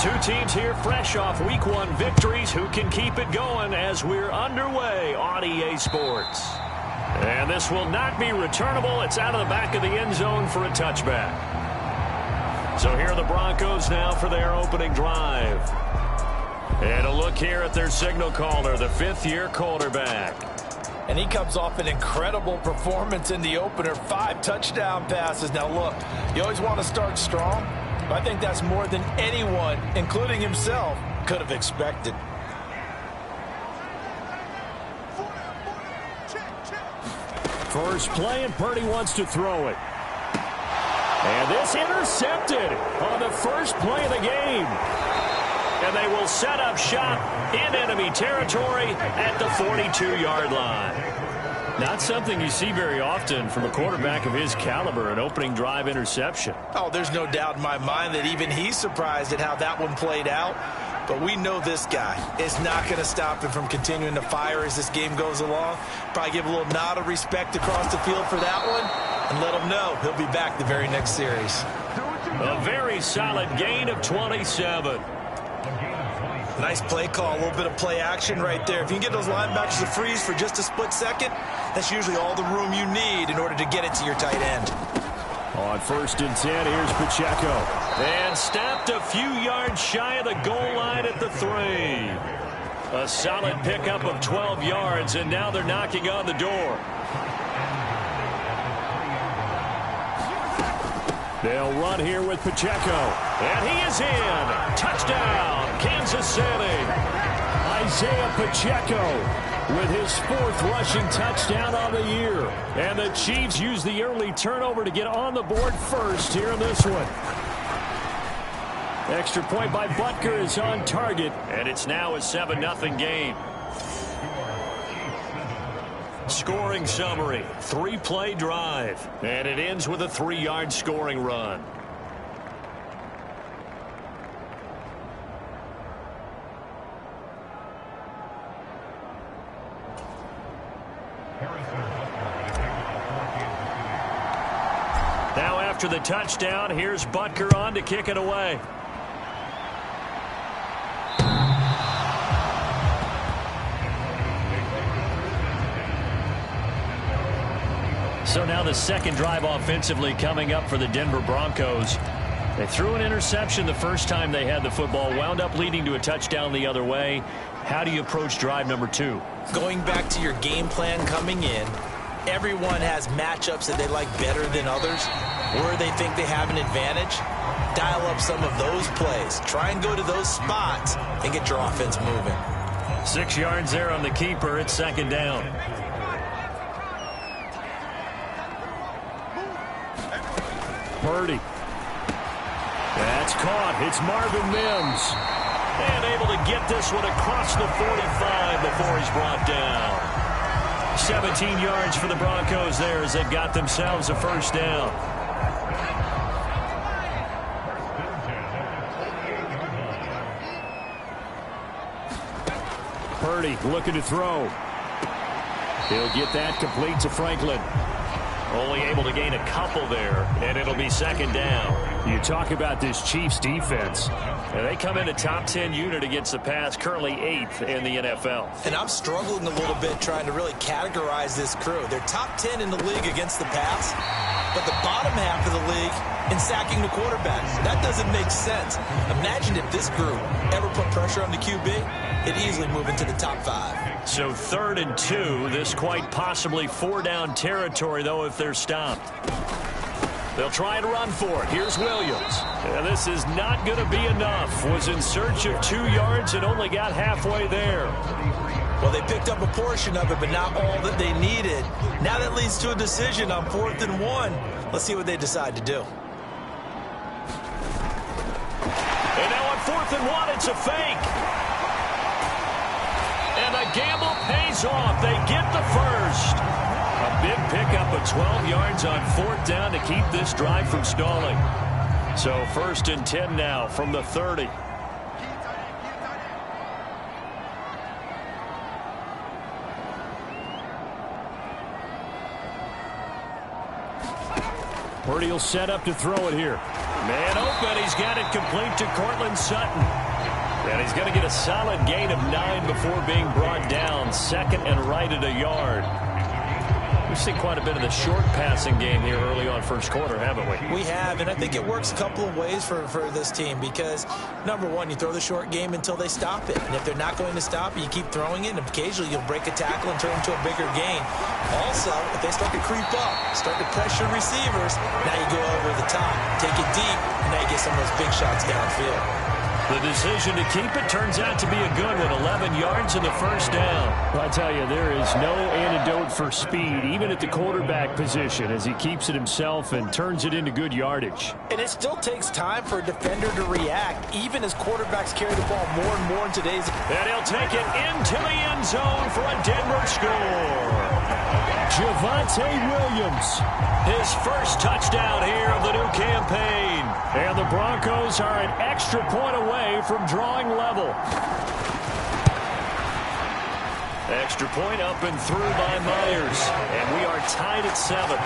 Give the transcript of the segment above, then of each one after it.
Two teams here fresh off Week 1 victories. Who can keep it going as we're underway on EA Sports? And this will not be returnable. It's out of the back of the end zone for a touchback. So here are the Broncos now for their opening drive. And a look here at their signal caller, the fifth-year quarterback. And he comes off an incredible performance in the opener, 5 touchdown passes. Now look, you always want to start strong. I think that's more than anyone, including himself, could have expected. First play, and Purdy wants to throw it. And this intercepted on the first play of the game. And they will set up shop in enemy territory at the 42-yard line. Not something you see very often from a quarterback of his caliber, an opening drive interception. Oh, there's no doubt in my mind that even he's surprised at how that one played out. But we know this guy is not going to stop him from continuing to fire as this game goes along. Probably give a little nod of respect across the field for that one and let him know he'll be back the very next series. A very solid gain of 27. Nice play call, a little bit of play action right there. If you can get those linebackers to freeze for just a split second, that's usually all the room you need in order to get it to your tight end. On 1st and 10, here's Pacheco. And stopped a few yards shy of the goal line at the 3. A solid pickup of 12 yards, and now they're knocking on the door. They'll run here with Pacheco. And he is in. Touchdown, Kansas City. Isaiah Pacheco with his 4th rushing touchdown on the year. And the Chiefs use the early turnover to get on the board first here in this one. Extra point by Butker is on target. And it's now a 7-0 game. Scoring summary, 3-play drive, and it ends with a 3-yard scoring run. Now after the touchdown, here's Butker on to kick it away. So now the second drive offensively coming up for the Denver Broncos. They threw an interception the first time they had the football, wound up leading to a touchdown the other way. How do you approach drive number 2? Going back to your game plan coming in, everyone has matchups that they like better than others, where they think they have an advantage. Dial up some of those plays. Try and go to those spots and get your offense moving. 6 yards there on the keeper. It's 2nd down. Purdy. That's caught. It's Marvin Mims. And able to get this one across the 45 before he's brought down. 17 yards for the Broncos there as they've got themselves a 1st down. Purdy looking to throw. He'll get that complete to Franklin. Only able to gain a couple there, and it'll be 2nd down. You talk about this Chiefs defense. And they come in a top 10 unit against the pass, currently 8th in the NFL. And I'm struggling a little bit trying to really categorize this crew. They're top 10 in the league against the pass, but the bottom half of the league in sacking the quarterback. That doesn't make sense. Imagine if this group ever put pressure on the QB, it'd easily move into the top 5. So 3rd and 2, this quite possibly 4-down territory, though, if they're stopped. They'll try to run for it. Here's Williams. And this is not going to be enough. Was in search of 2 yards and only got halfway there. Well, they picked up a portion of it, but not all that they needed. Now that leads to a decision on 4th and 1. Let's see what they decide to do. And now on 4th and 1, it's a fake. And the gamble pays off. They get the first. A big pickup of 12 yards on 4th down to keep this drive from stalling. So 1st and 10 now from the 30. Purdy will set up to throw it here. Man open. He's got it complete to Cortland Sutton. And he's going to get a solid gain of 9 before being brought down. Second and right at a yard. We've seen quite a bit of the short passing game here early on first quarter, haven't we? We have, and I think it works a couple of ways for this team because, number one, you throw the short game until they stop it. And if they're not going to stop it, you keep throwing it, and occasionally you'll break a tackle and turn into a bigger gain. Also, if they start to creep up, start to pressure receivers, now you go over the top, take it deep, and now you get some of those big shots downfield. The decision to keep it turns out to be a good one. 11 yards in the first down. Well, I tell you, there is no antidote for speed, even at the quarterback position, as he keeps it himself and turns it into good yardage. And it still takes time for a defender to react, even as quarterbacks carry the ball more and more in today's. And he'll take it into the end zone for a Denver score. Javonte Williams, his first touchdown here of the new campaign. And the Broncos are an extra point away from drawing level. Extra point up and through by Myers. And we are tied at 7.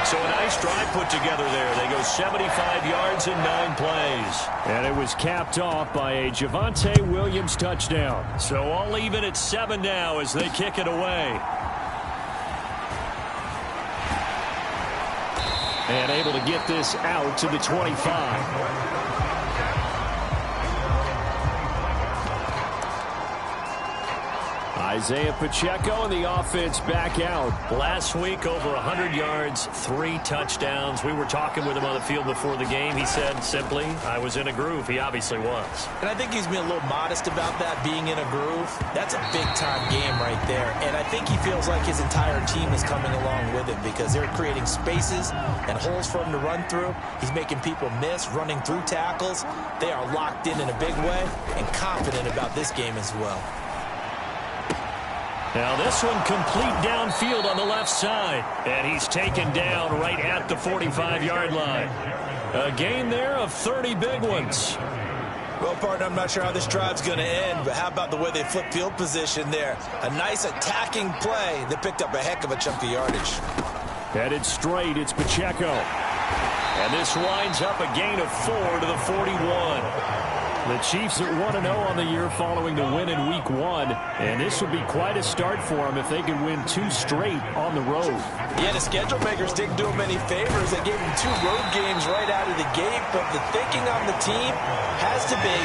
So a nice drive put together there. They go 75 yards in 9 plays. And it was capped off by a Javonte Williams touchdown. So all even at 7 now as they kick it away. And able to get this out to the 25. Isaiah Pacheco and the offense back out. Last week, over 100 yards, 3 touchdowns. We were talking with him on the field before the game. He said simply, I was in a groove. He obviously was. And I think he's been a little modest about that, being in a groove. That's a big-time game right there. And I think he feels like his entire team is coming along with him because they're creating spaces and holes for him to run through. He's making people miss, running through tackles. They are locked in a big way and confident about this game as well. Now this one complete downfield on the left side. And he's taken down right at the 45-yard line. A gain there of 30 big ones. Well, partner, I'm not sure how this drive's going to end, but how about the way they flip field position there? A nice attacking play. They picked up a heck of a chunk of yardage. Headed straight, it's Pacheco. And this winds up a gain of 4 to the 41. The Chiefs at 1-0 on the year following the win in Week 1. And this would be quite a start for them if they could win 2 straight on the road. Yeah, the schedule makers didn't do them any favors. They gave them 2 road games right out of the gate. But the thinking on the team has to be,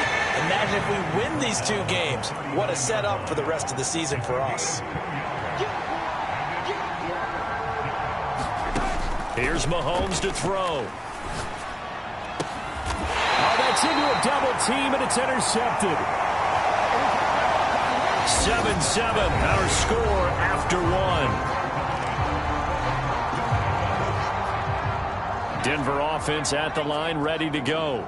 imagine if we win these 2 games. What a setup for the rest of the season for us. Here's Mahomes to throw. That's into a double team, and it's intercepted. 7-7, our score after 1. Denver offense at the line, ready to go.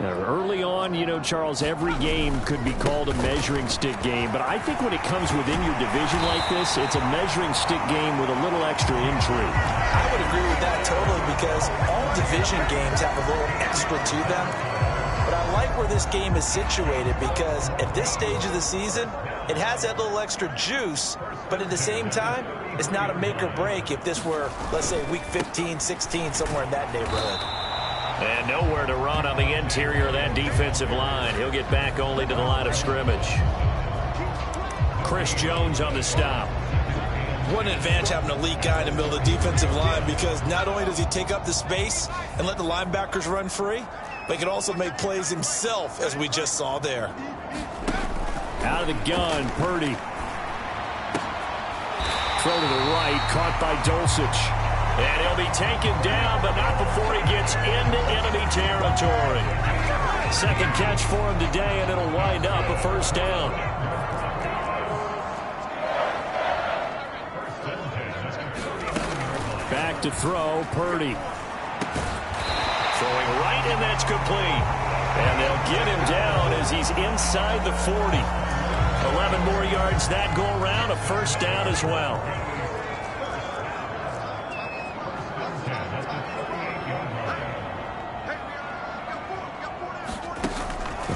Early on, you know, Charles, every game could be called a measuring stick game. But I think when it comes within your division like this, it's a measuring stick game with a little extra intrigue. I would agree with that totally because all division games have a little extra to them. But I like where this game is situated because at this stage of the season, it has that little extra juice. But at the same time, it's not a make or break if this were, let's say, week 15, 16, somewhere in that neighborhood. And nowhere to run on the interior of that defensive line. He'll get back only to the line of scrimmage. Chris Jones on the stop. What an advantage having an elite guy in the middle of the defensive line because not only does he take up the space and let the linebackers run free, but he can also make plays himself, as we just saw there. Out of the gun, Purdy. Throw to the right, caught by Dulcich. And he'll be taken down, but not before he gets into enemy territory. Second catch for him today, and it'll wind up a first down. Back to throw, Purdy. Throwing right, and that's complete. And they'll get him down as he's inside the 40. 11 more yards that go around, a first down as well.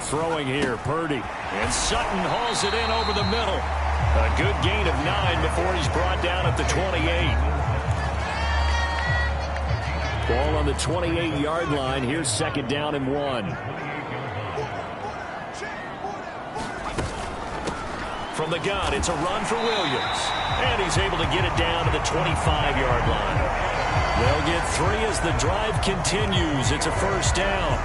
Throwing here, Purdy. And Sutton hauls it in over the middle. A good gain of 9 before he's brought down at the 28. the 28-yard line. Here's 2nd down and 1. From the gun, it's a run for Williams. And he's able to get it down to the 25-yard line. They'll get 3 as the drive continues. It's a 1st down.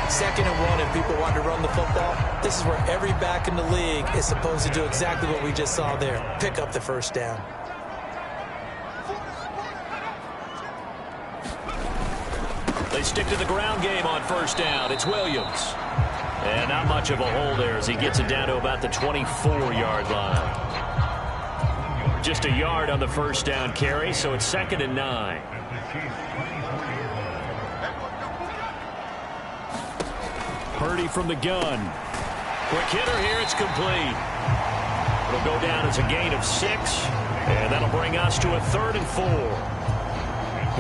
2nd and 1, and people want to run the football. This is where every back in the league is supposed to do exactly what we just saw there. Pick up the 1st down. They stick to the ground game on 1st down. It's Williams. And not much of a hole there as he gets it down to about the 24-yard line. Just a yard on the 1st down carry, so it's 2nd and 9. Purdy from the gun. Quick hitter here, it's complete. It'll go down as a gain of 6, and that'll bring us to a 3rd and 4.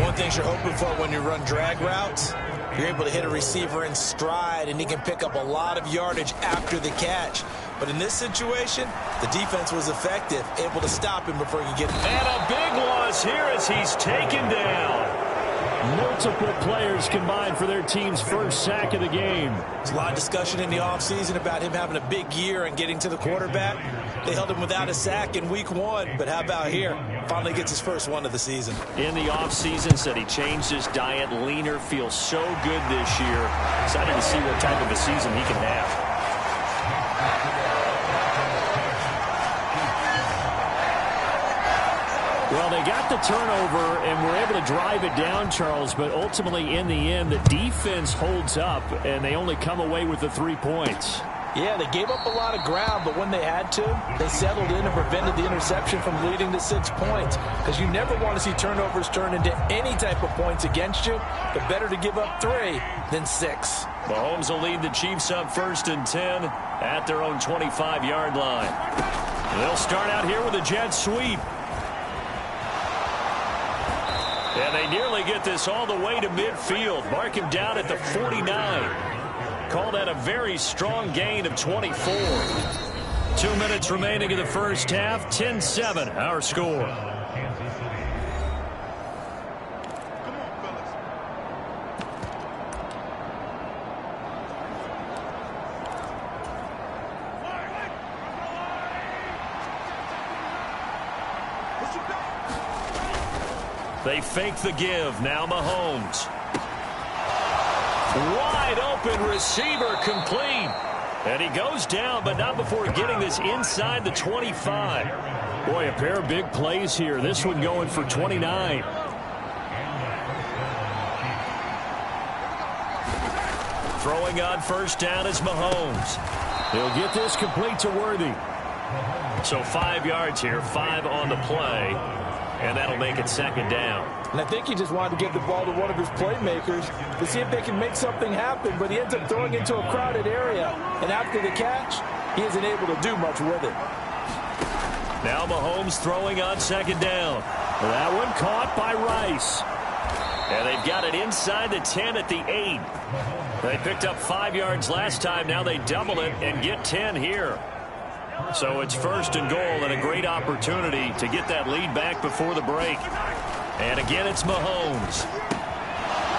One thing you're hoping for when you run drag routes, you're able to hit a receiver in stride, and he can pick up a lot of yardage after the catch. But in this situation, the defense was effective, able to stop him before he could get it. And a big loss here as he's taken down. Multiple players combined for their team's first sack of the game. There's a lot of discussion in the offseason about him having a big year and getting to the quarterback. They held him without a sack in week 1, but how about here? Finally gets his first one of the season. In the offseason, said he changed his diet, leaner, feels so good this year. Excited to see what type of a season he can have. Well, they got the turnover and were able to drive it down, Charles, but ultimately in the end, the defense holds up, and they only come away with the 3 points. Yeah, they gave up a lot of ground, but when they had to, they settled in and prevented the interception from leading to 6 points. Because you never want to see turnovers turn into any type of points against you, but better to give up 3 than 6. Mahomes will lead the Chiefs up 1st and 10 at their own 25-yard line. They'll start out here with a jet sweep. And they nearly get this all the way to midfield. Mark him down at the 49. Call that a very strong gain of 24. 2 minutes remaining in the first half. 10-7, our score. They fake the give. Now Mahomes. Wide open receiver complete. And he goes down, but not before getting this inside the 25. Boy, a pair of big plays here. This one going for 29. Throwing on 1st down is Mahomes. He'll get this complete to Worthy. So 5 yards here, 5 on the play. And that'll make it 2nd down. And I think he just wanted to get the ball to one of his playmakers to see if they can make something happen, but he ends up throwing into a crowded area. And after the catch, he isn't able to do much with it. Now Mahomes throwing on 2nd down. That one caught by Rice. And they've got it inside the 10 at the 8. They picked up 5 yards last time. Now they double it and get 10 here. So it's 1st and goal and a great opportunity to get that lead back before the break. And again, it's Mahomes.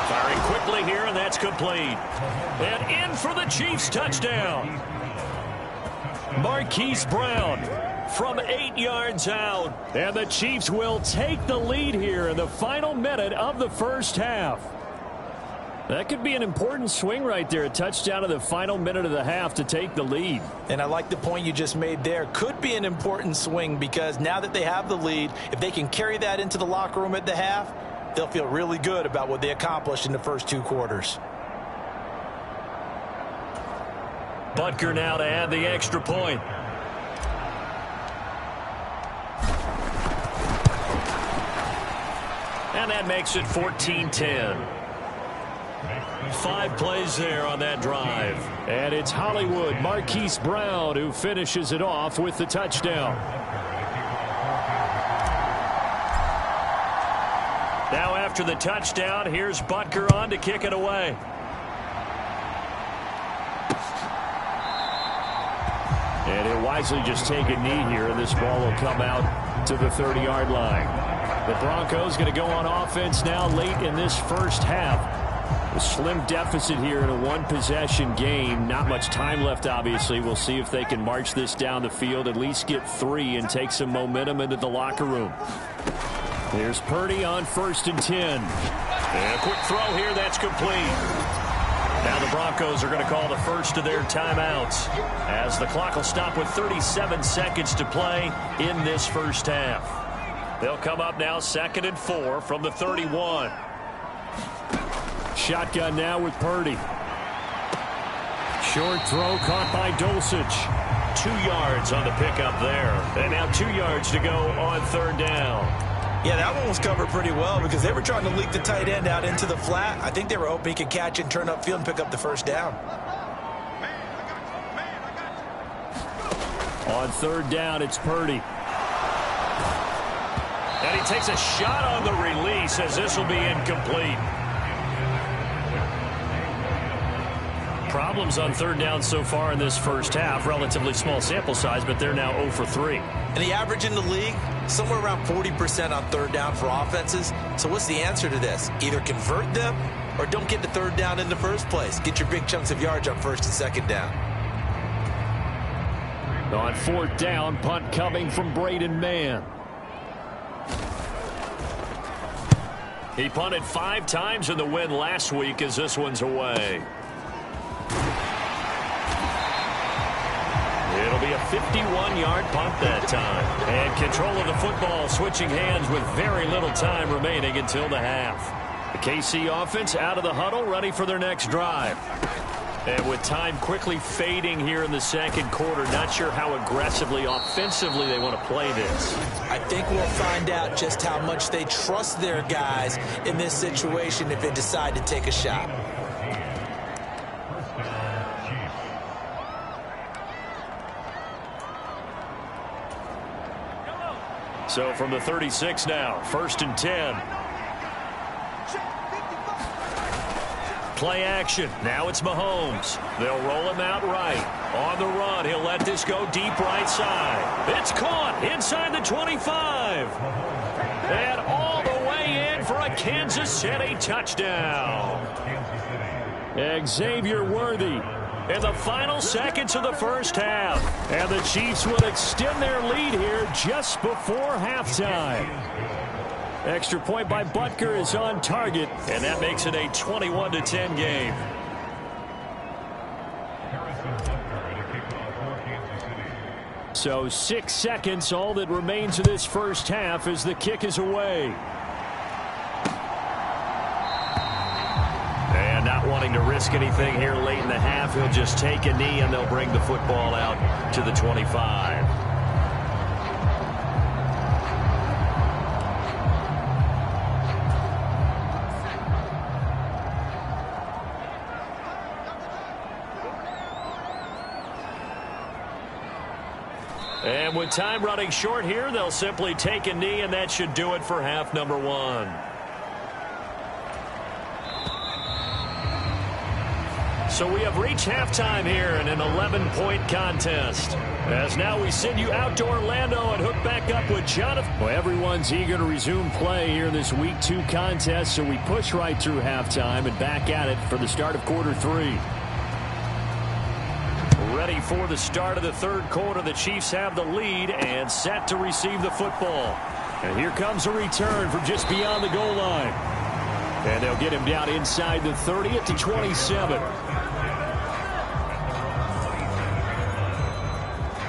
Firing quickly here, and that's complete. And in for the Chiefs touchdown. Marquise Brown from 8 yards out. And the Chiefs will take the lead here in the final minute of the first half. That could be an important swing right there. A touchdown in the final minute of the half to take the lead. And I like the point you just made there. Could be an important swing because now that they have the lead, if they can carry that into the locker room at the half, they'll feel really good about what they accomplished in the first 2 quarters. Butker now to add the extra point. And that makes it 14-10. 5 plays there on that drive. And it's Hollywood Marquise Brown who finishes it off with the touchdown. Now after the touchdown, here's Butker on to kick it away. And he'll wisely just take a knee here, and this ball will come out to the 30-yard line. The Broncos going to go on offense now late in this first half. A slim deficit here in a one-possession game. Not much time left, obviously. We'll see if they can march this down the field, at least get 3, and take some momentum into the locker room. Here's Purdy on 1st and 10. And a quick throw here that's complete. Now the Broncos are going to call the first of their timeouts as the clock will stop with 37 seconds to play in this first half. They'll come up now 2nd and 4 from the 31. Shotgun now with Purdy. Short throw caught by Dulcich. 2 yards on the pickup there. And now 2 yards to go on 3rd down. Yeah, that one was covered pretty well because they were trying to leak the tight end out into the flat. I think they were hoping he could catch it, turn upfield, and pick up the first down. On 3rd down, it's Purdy. And he takes a shot on the release as this will be incomplete. Problems on 3rd down so far in this first half. Relatively small sample size, but they're now 0 for 3. And the average in the league, somewhere around 40% on 3rd down for offenses. So what's the answer to this? Either convert them or don't get to 3rd down in the first place. Get your big chunks of yards on 1st and 2nd down. On 4th down, punt coming from Braden Mann. He punted 5 times in the win last week as this one's away. It'll be a 51-yard punt that time. And control of the football switching hands with very little time remaining until the half. The KC offense out of the huddle, ready for their next drive. And with time quickly fading here in the 2nd quarter, not sure how aggressively, offensively they want to play this. I think we'll find out just how much they trust their guys in this situation if they decide to take a shot. So from the 36 now, 1st and 10. Play action. Now it's Mahomes. They'll roll him out right. On the run, he'll let this go deep right side. It's caught inside the 25. And all the way in for a Kansas City touchdown. Xavier Worthy in the final seconds of the first half. And the Chiefs will extend their lead here just before halftime. Extra point by Butker is on target, and that makes it a 21-10 game. So 6 seconds, all that remains of this first half as the kick is away. And not wanting to risk anything here late in the half, he'll just take a knee and they'll bring the football out to the 25. And with time running short here, they'll simply take a knee, and that should do it for half number 1. So we have reached halftime here in an 11-point contest. As now we send you out to Orlando and hook back up with Jonathan. Well, everyone's eager to resume play here in this Week 2 contest, so we push right through halftime and back at it for the start of quarter 3. Ready for the start of the 3rd quarter. The Chiefs have the lead and set to receive the football. And here comes a return from just beyond the goal line. And they'll get him down inside the 30 at the 27.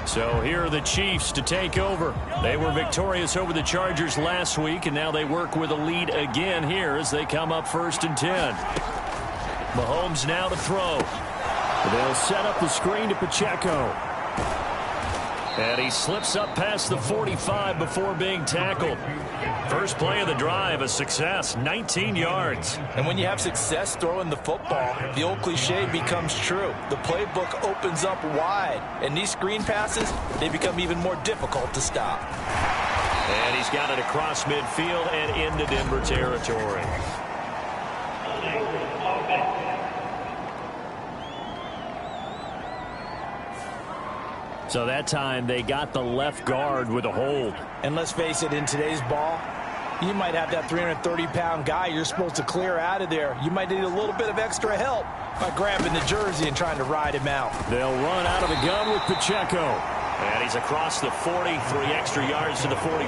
So here are the Chiefs to take over. They were victorious over the Chargers last week, and now they work with a lead again here as they come up 1st and 10. Mahomes now to throw. They'll set up the screen to Pacheco. And he slips up past the 45 before being tackled. First play of the drive, a success, 19 yards. And when you have success throwing the football, the old cliche becomes true. The playbook opens up wide. And these screen passes, they become even more difficult to stop. And he's got it across midfield and into Denver territory. So that time they got the left guard with a hold. And let's face it, in today's ball, You might have that 330-pound guy you're supposed to clear out of there. You might need a little bit of extra help by grabbing the jersey and trying to ride him out. They'll run out of the gun with Pacheco. And he's across the 40, 3 extra yards to the 43.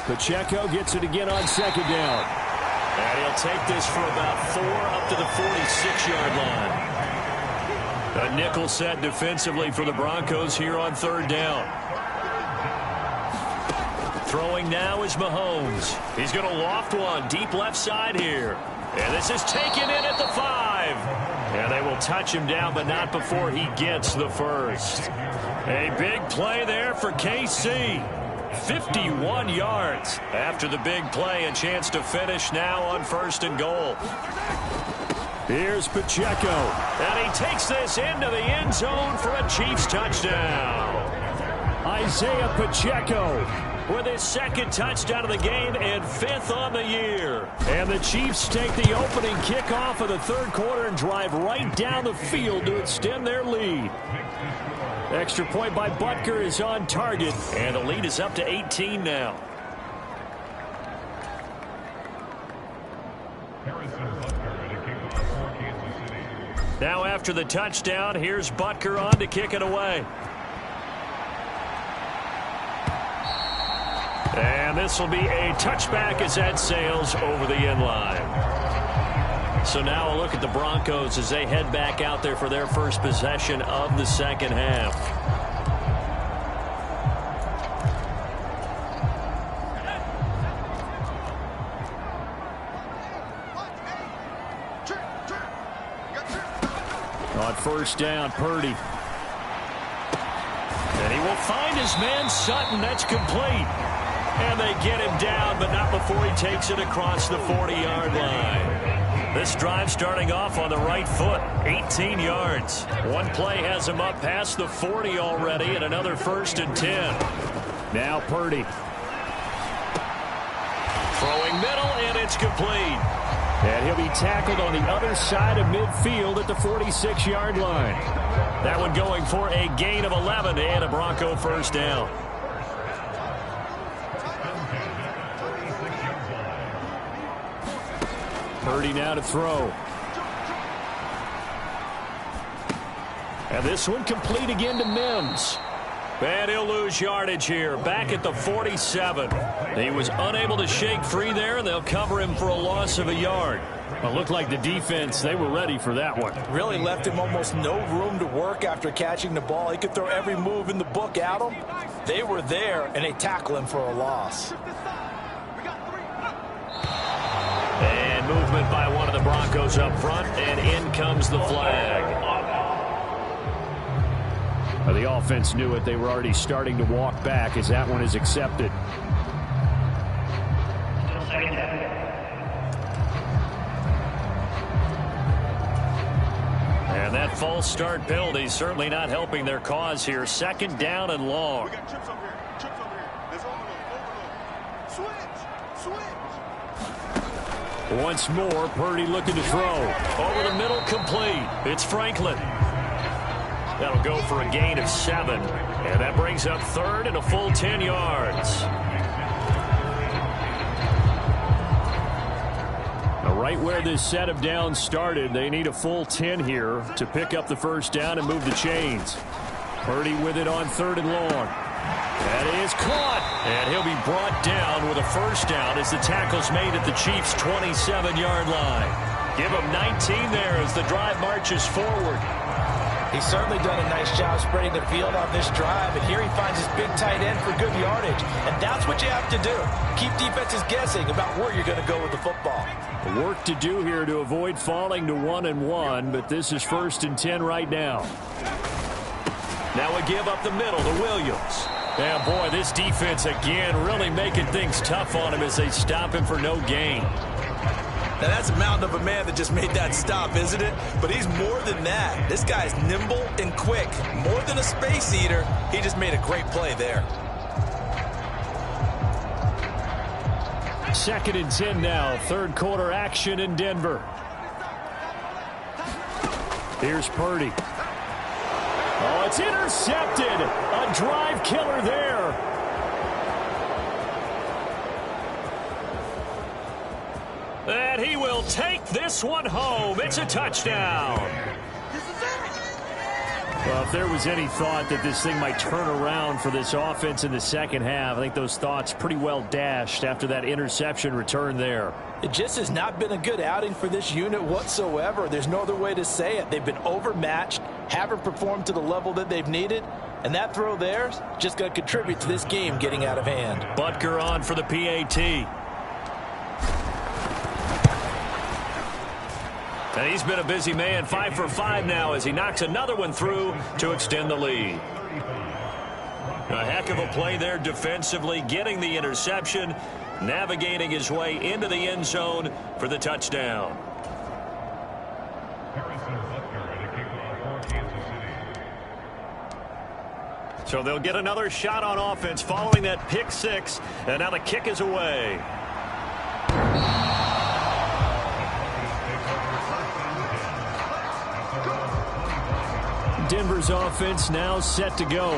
Pacheco gets it again on second down. And he'll take this for about 4 up to the 46-yard line. A nickel set defensively for the Broncos here on third down. Throwing now is Mahomes. He's going to loft one deep left side here. And this is taken in at the 5. And they will touch him down, but not before he gets the first. A big play there for KC. 51 yards after the big play. A chance to finish now on first and goal. Here's Pacheco. And he takes this into the end zone for a Chiefs touchdown. Isaiah Pacheco with his second touchdown of the game and 5th on the year. And the Chiefs take the opening kickoff of the third quarter and drive right down the field to extend their lead. Extra point by Butker is on target, and the lead is up to 18 now. Now after the touchdown, here's Butker on to kick it away. And this will be a touchback as that sails over the end line. So now a look at the Broncos as they head back out there for their first possession of the second half. On first down, Purdy. And he will find his man Sutton. That's complete. And they get him down, but not before he takes it across the 40-yard line. This drive starting off on the right foot, 18 yards. One play has him up past the 40 already, and another 1st and 10. Now Purdy. Throwing middle, and it's complete. And he'll be tackled on the other side of midfield at the 46-yard line. That one going for a gain of 11 and a Bronco first down. Purdy now to throw. And this one complete again to Mims. And he'll lose yardage here, back at the 47. He was unable to shake free there, and they'll cover him for a loss of a yard. It looked like the defense, they were ready for that one. Really left him almost no room to work after catching the ball. He could throw every move in the book at him. They were there, and they tackle him for a loss. And movement by one of the Broncos up front, and in comes the flag. The offense knew it. They were already starting to walk back as that one is accepted. And that false start penalty certainly not helping their cause here. Second down and long. We got chips over here. Chips over here. There's overload. Switch. Once more, Purdy looking to throw. Over the middle, complete. It's Franklin. That'll go for a gain of 7. And that brings up third and a full 10 yards. Now, right where this set of downs started, they need a full 10 here to pick up the first down and move the chains. Purdy with it on third and long. That is caught. And he'll be brought down with a first down as the tackle's made at the Chiefs' 27-yard line. Give him 19 there as the drive marches forward. He's certainly done a nice job spreading the field on this drive, and here he finds his big tight end for good yardage. And that's what you have to do. Keep defenses guessing about where you're going to go with the football. Work to do here to avoid falling to 1-1, but this is 1st and 10 right now. Now a give up the middle to Williams. Yeah, boy, this defense again really making things tough on him as they stop him for no gain. Now, that's a mountain of a man that just made that stop, isn't it? But he's more than that. This guy's nimble and quick. More than a space eater, he just made a great play there. 2nd and 10 now. Third quarter action in Denver. Here's Purdy. it's intercepted. A drive killer there. And he will take this one home. It's a touchdown. Well, if there was any thought that this thing might turn around for this offense in the second half, I think those thoughts pretty well dashed after that interception return there. It just has not been a good outing for this unit whatsoever. There's no other way to say it. They've been overmatched, haven't performed to the level that they've needed, and that throw there is just going to contribute to this game getting out of hand. Butker on for the PAT. And he's been a busy man, 5 for 5 now as he knocks another one through to extend the lead. A heck of a play there defensively, getting the interception, navigating his way into the end zone for the touchdown. So they'll get another shot on offense following that pick six, and now the kick is away. Denver's offense now set to go.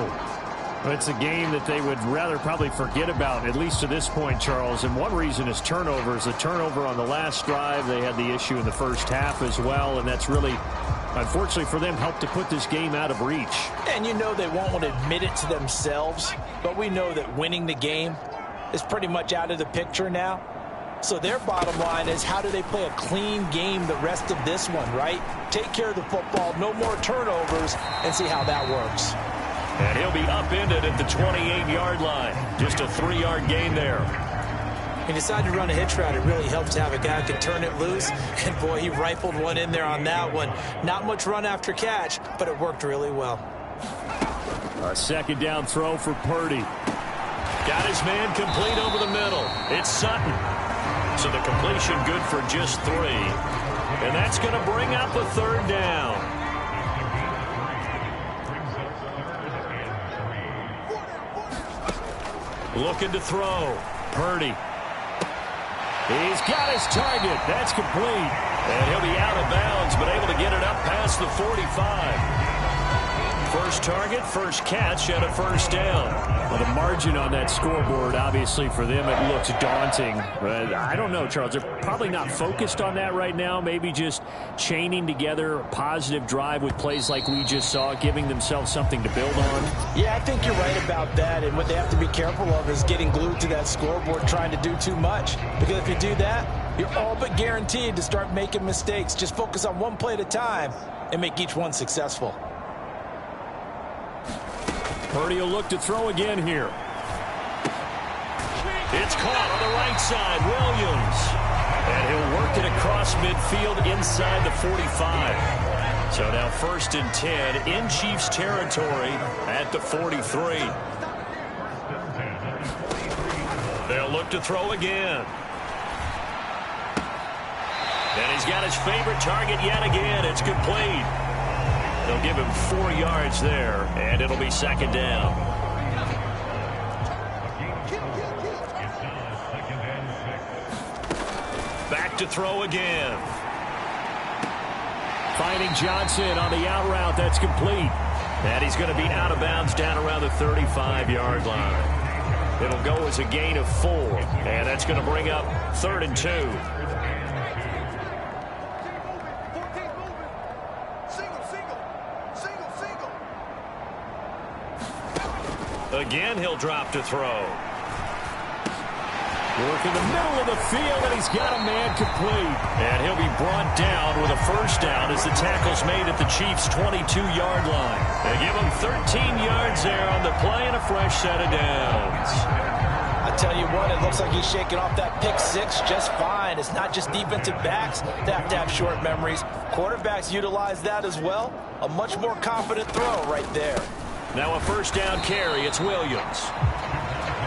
It's a game that they would rather probably forget about, at least to this point, Charles. And one reason is turnovers. A turnover on the last drive. They had the issue in the first half as well, and that's really, unfortunately for them, helped to put this game out of reach. And you know they won't want to admit it to themselves, but we know that winning the game is pretty much out of the picture now. So their bottom line is, how do they play a clean game the rest of this one, right? Take care of the football, no more turnovers, and see how that works. And he'll be upended at the 28-yard line. Just a 3-yard gain there. He decided to run a hitch route. It really helps to have a guy who can turn it loose. And, boy, he rifled one in there on that one. Not much run after catch, but it worked really well. A second down throw for Purdy. Got his man complete over the middle. It's Sutton. So the completion good for just 3. And that's going to bring up a third down. Looking to throw. Purdy. He's got his target. That's complete. And he'll be out of bounds, but able to get it up past the 45. First target, first catch, and a first down. Well, the margin on that scoreboard, obviously, for them, it looks daunting. But I don't know, Charles. They're probably not focused on that right now. Maybe just chaining together a positive drive with plays like we just saw, giving themselves something to build on. Yeah, I think you're right about that. And what they have to be careful of is getting glued to that scoreboard, trying to do too much. Because if you do that, you're all but guaranteed to start making mistakes. Just focus on one play at a time and make each one successful. Purdy will look to throw again here. It's caught on the right side. Williams. And he'll work it across midfield inside the 45. So now 1st and 10 in Chiefs territory at the 43. They'll look to throw again. And he's got his favorite target yet again. It's complete. They'll give him 4 yards there, and it'll be 2nd down. Back to throw again. Finding Johnson on the out route. That's complete. And he's going to be out of bounds down around the 35-yard line. It'll go as a gain of 4, and that's going to bring up 3rd and 2. Again, he'll drop to throw. Work in the middle of the field, and he's got a man complete. And he'll be brought down with a first down as the tackle's made at the Chiefs' 22-yard line. They give him 13 yards there on the play and a fresh set of downs. I tell you what, it looks like he's shaking off that pick six just fine. It's not just defensive backs that have to have short memories. Quarterbacks utilize that as well. A much more confident throw right there. Now a first down carry. It's Williams.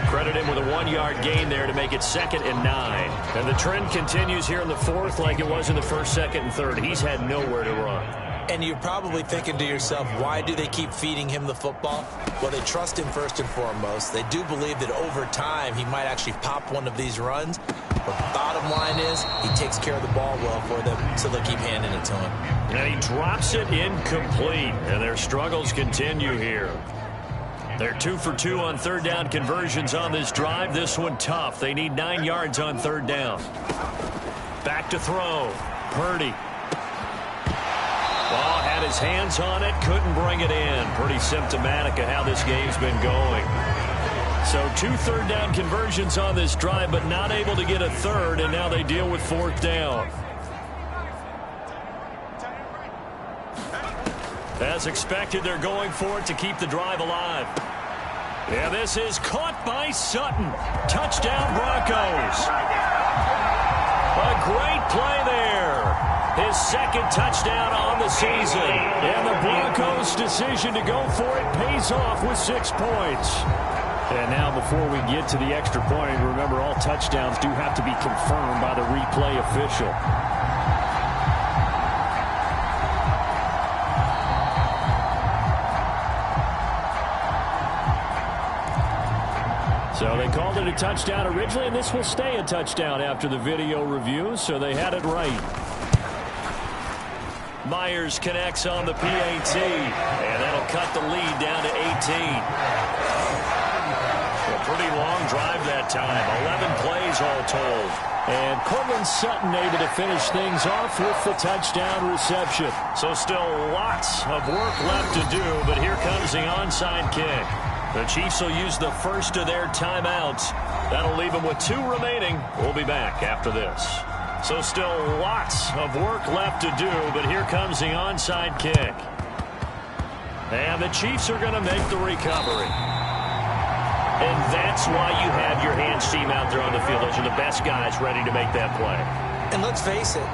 Credit him with a 1-yard gain there to make it 2nd and 9. And the trend continues here in the 4th like it was in the 1st, 2nd, and 3rd. He's had nowhere to run. And you're probably thinking to yourself, why do they keep feeding him the football? Well, they trust him first and foremost. They do believe that over time he might actually pop one of these runs. But bottom line is, he takes care of the ball well for them, so they'll keep handing it to him. And he drops it incomplete, and their struggles continue here. They're 2 for 2 on third down conversions on this drive. This one tough. They need 9 yards on third down. Back to throw. Purdy. Ball had his hands on it, couldn't bring it in. Pretty symptomatic of how this game's been going. So 2 third down conversions on this drive, but not able to get a third, and now they deal with fourth down. As expected, they're going for it to keep the drive alive. Yeah, this is caught by Sutton. Touchdown, Broncos. A great play there. His second touchdown on the season. And the Broncos' decision to go for it pays off with 6 points. And now before we get to the extra point, remember all touchdowns do have to be confirmed by the replay official. So they called it a touchdown originally, and this will stay a touchdown after the video review, so they had it right. Myers connects on the PAT, and that'll cut the lead down to 18. A pretty long drive that time, 11 plays all told. And Cortland Sutton able to finish things off with the touchdown reception. So still lots of work left to do, but here comes the onside kick. The Chiefs will use the first of their timeouts. That'll leave them with 2 remaining. We'll be back after this. So still lots of work left to do, but here comes the onside kick. And the Chiefs are going to make the recovery. And that's why you have your hands team out there on the field. Those are the best guys ready to make that play. And let's face it,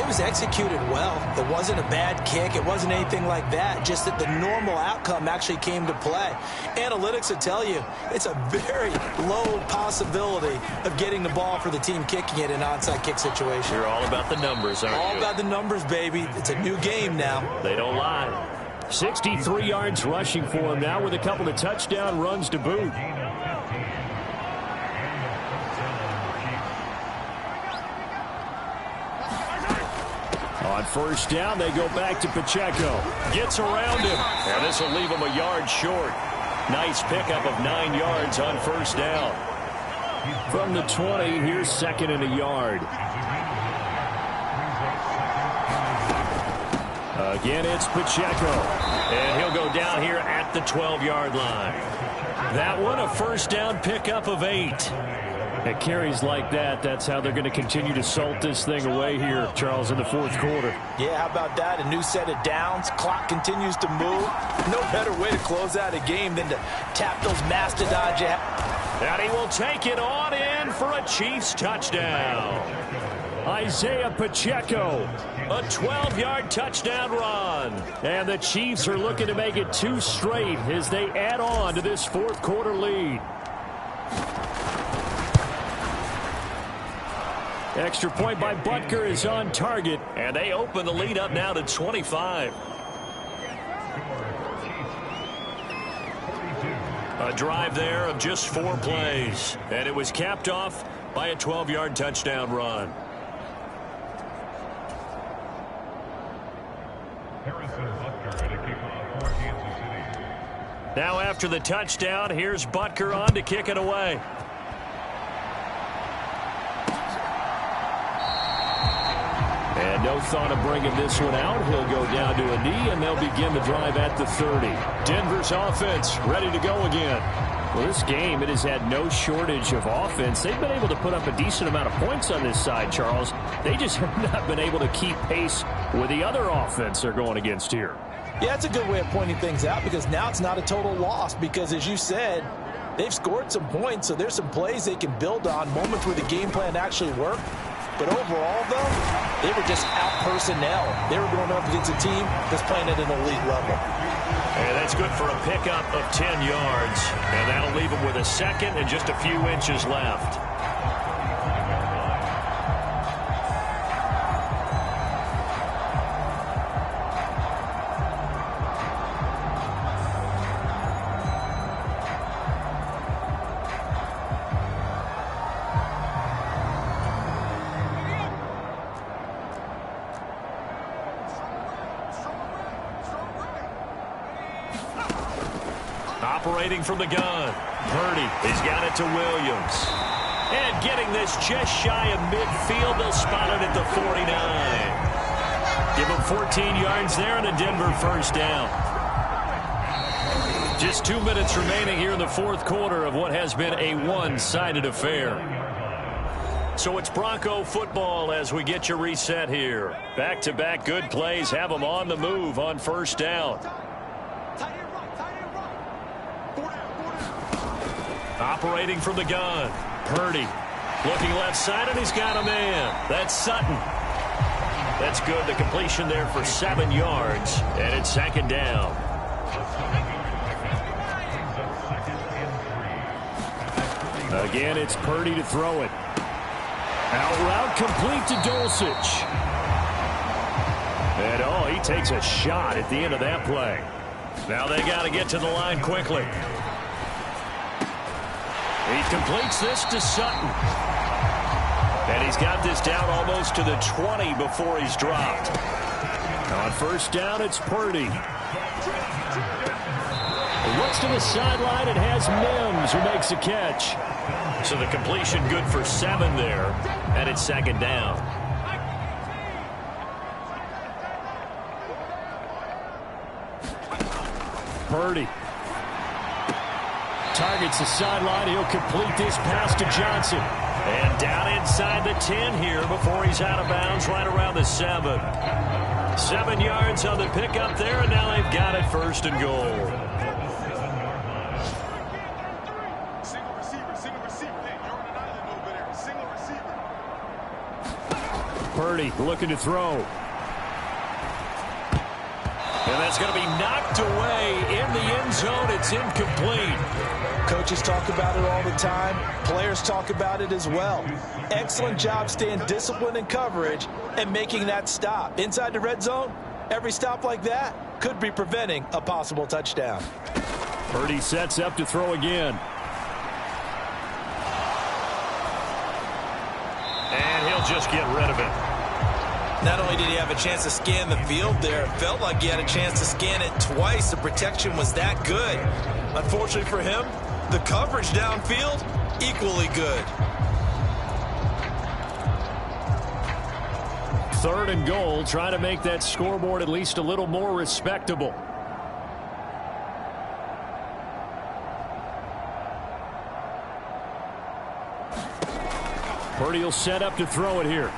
it was executed well. It wasn't a bad kick. It wasn't anything like that. Just that the normal outcome actually came to play. Analytics will tell you it's a very low possibility of getting the ball for the team kicking it in an onside kick situation. You're all about the numbers, aren't you? All about the numbers, baby. It's a new game now. They don't lie. 63 yards rushing for him now with a couple of touchdown runs to boot. On first down, they go back to Pacheco. Gets around him. And this will leave him a yard short. Nice pickup of 9 yards on first down. From the 20, here's second and a yard. Again, it's Pacheco. And he'll go down here at the 12-yard line. That one, a first down pickup of 8. At carries like that, that's how they're going to continue to salt this thing away here, Charles, in the fourth quarter. Yeah, how about that? A new set of downs. Clock continues to move. No better way to close out a game than to tap those mastodons. And he will take it on in for a Chiefs touchdown. Isaiah Pacheco, a 12-yard touchdown run. And the Chiefs are looking to make it 2 straight as they add on to this fourth quarter lead. Extra point by Butker is on target, and they open the lead up now to 25. A drive there of just 4 plays, and it was capped off by a 12-yard touchdown run. Now after the touchdown, here's Butker on to kick it away. And no thought of bringing this one out. He'll go down to a knee, and they'll begin the drive at the 30. Denver's offense ready to go again. Well, this game, it has had no shortage of offense. They've been able to put up a decent amount of points on this side, Charles. They just have not been able to keep pace with the other offense they're going against here. Yeah, that's a good way of pointing things out, because now it's not a total loss, because as you said, they've scored some points, so there's some plays they can build on, moments where the game plan actually worked. But overall, though, they were just out personnel. They were going up against a team that's playing at an elite level. And that's good for a pickup of 10 yards. And that'll leave them with a second and just a few inches left. Operating from the gun. Purdy, he's got it to Williams. And getting this just shy of midfield, they'll spot it at the 49. Give him 14 yards there and a Denver first down. Just 2 minutes remaining here in the fourth quarter of what has been a one-sided affair. So it's Bronco football as we get you reset here. Back-to-back good plays have them on the move on first down. Operating from the gun. Purdy looking left side, and he's got a man. That's Sutton. That's good. The completion there for 7 yards, and it's second down. Again, it's Purdy to throw it. Out route complete to Dulcich. And, oh, he takes a shot at the end of that play. Now they got to get to the line quickly. He completes this to Sutton. And he's got this down almost to the 20 before he's dropped. On first down, it's Purdy. He looks to the sideline and has Mims, who makes a catch. So the completion good for 7 there, and it's second down. Purdy targets the sideline. He'll complete this pass to Johnson. And down inside the 10 here before he's out of bounds right around the 7. 7 yards on the pickup there, and now they've got it first and goal. Purdy looking to throw. And that's going to be knocked away in the end zone. It's incomplete. Coaches talk about it all the time. Players talk about it as well. Excellent job staying disciplined in coverage and making that stop. Inside the red zone, every stop like that could be preventing a possible touchdown. Purdy sets up to throw again. And he'll just get rid of it. Not only did he have a chance to scan the field there, it felt like he had a chance to scan it twice. The protection was that good. Unfortunately for him, the coverage downfield, equally good. Third and goal, trying to make that scoreboard at least a little more respectable. Purdy will set up to throw it here.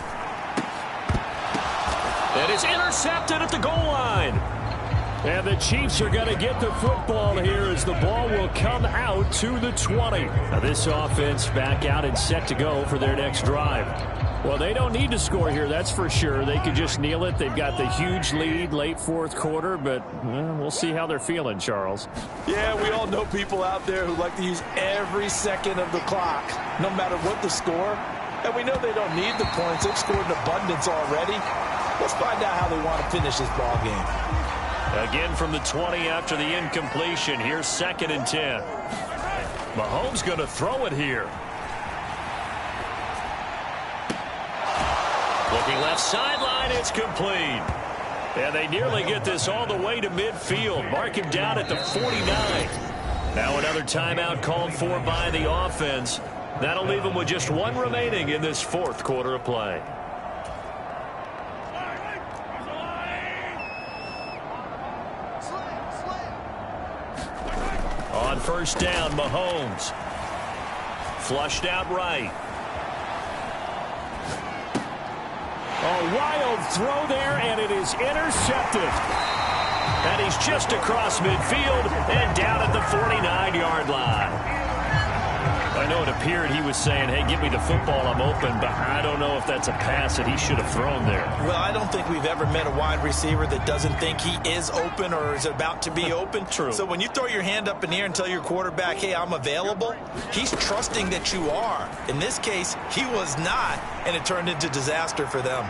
That is intercepted at the goal line. And the Chiefs are going to get the football here as the ball will come out to the 20. Now this offense back out and set to go for their next drive. Well, they don't need to score here, that's for sure. They could just kneel it. They've got the huge lead late fourth quarter, but we'll see how they're feeling, Charles. Yeah, we all know people out there who like to use every second of the clock, no matter what the score. And we know they don't need the points. They've scored in abundance already. Let's find out how they want to finish this ball game. Again from the 20 after the incompletion. Here's second and 10. Mahomes going to throw it here. Looking left sideline, it's complete. And they nearly get this all the way to midfield. Mark him down at the 49. Now another timeout called for by the offense. That'll leave them with just one remaining in this fourth quarter of play. On first down, Mahomes. Flushed out right. A wild throw there, and it is intercepted. And he's just across midfield and down at the 49-yard line. I know it appeared he was saying, hey, give me the football, I'm open, but I don't know if that's a pass that he should have thrown there. Well, I don't think we've ever met a wide receiver that doesn't think he is open or is about to be open. True. So when you throw your hand up in the air and tell your quarterback, hey, I'm available, he's trusting that you are. In this case, he was not, and it turned into disaster for them.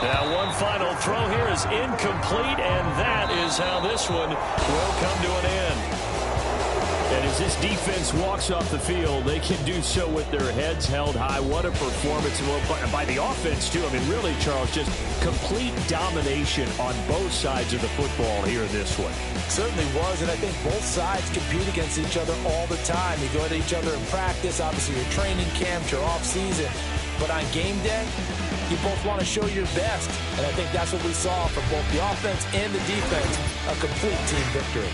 Now one final throw here is incomplete, and that is how this one will come to an end. And his As this defense walks off the field, they can do so with their heads held high. What a performance by the offense, too. I mean, really, Charles, just complete domination on both sides of the football here in this one. Certainly was, and I think both sides compete against each other all the time. You go at each other in practice, obviously your training camp, your off-season. But on game day, you both want to show your best. And I think that's what we saw from both the offense and the defense, a complete team victory.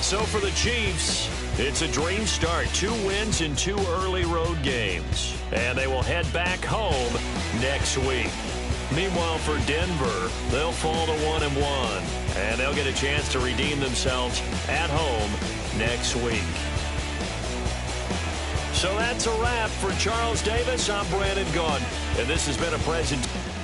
So for the Chiefs, it's a dream start. 2 wins in 2 early road games. And they will head back home next week. Meanwhile, for Denver, they'll fall to 1-1. And they'll get a chance to redeem themselves at home next week. So that's a wrap for Charles Davis. I'm Brandon Gaudin, and this has been a presentation.